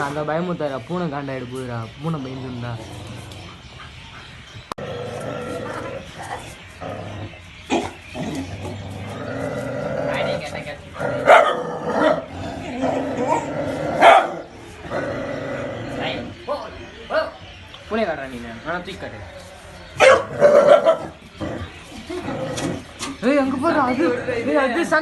அந்த பயமுத்தாரா பூனை காண்டாயிடு போயிடா பூனை பயந்துருந்தா பூனை காட்டுறா நீ ஆனால் தூக்கி காட்டு அங்க போடுறா அது சண்டை